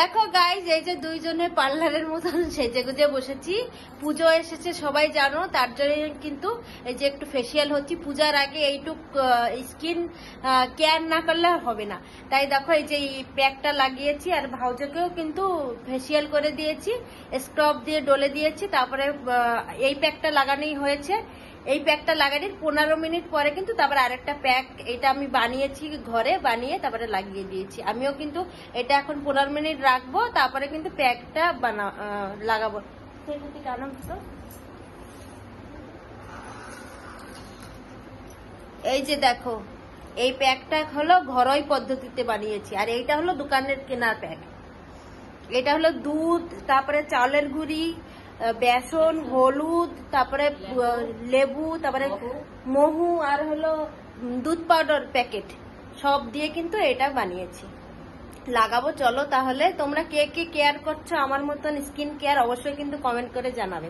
দেখো গাইজ, এই যে দুইজনে পার্লারের মতন সেজে গুজে বসেছি। পুজো এসেছে সবাই জানো, তার জন্য কিন্তু এই যে একটু ফেসিয়াল হচ্ছে। পূজার আগে এইটুক স্কিন কেয়ার না করলে হবে না। তাই দেখো এই যে প্যাকটা লাগিয়েছি, আর ভাউজকেও কিন্তু ফেসিয়াল করে দিয়েছি, স্ক্রাব দিয়ে ডলে দিয়েছি। তারপরে এই প্যাকটা লাগানোই হয়েছে। এই প্যাকটা লাগানোর 15 মিনিট পরে কিন্তু তারপরে আরেকটা প্যাক, এটা আমি বানিয়েছি ঘরে, বানিয়ে তারপরে লাগিয়ে দিয়েছি। আমিও কিন্তু এটা এখন 15 মিনিট রাখবো, তারপরে কিন্তু প্যাকটা লাগাবো। এই যে দেখো, এই প্যাকটা হলো ঘরোয়া পদ্ধতিতে বানিয়েছি, আর এইটা হলো দোকানের কেনার প্যাক। এটা হলো দুধ, তারপরে চালের গুঁড়ি, বেসন, হলুদ, তারপরে লেবু, তারপরে মহু, আর হলো দুধ পাউডার প্যাকেট, সব দিয়ে কিন্তু এটা বানিয়েছি। লাগাবো, চলো তাহলে। তোমরা কে কে কেয়ার করছো আমার মতন স্কিন কেয়ার, অবশ্যই কিন্তু কমেন্ট করে জানাবে।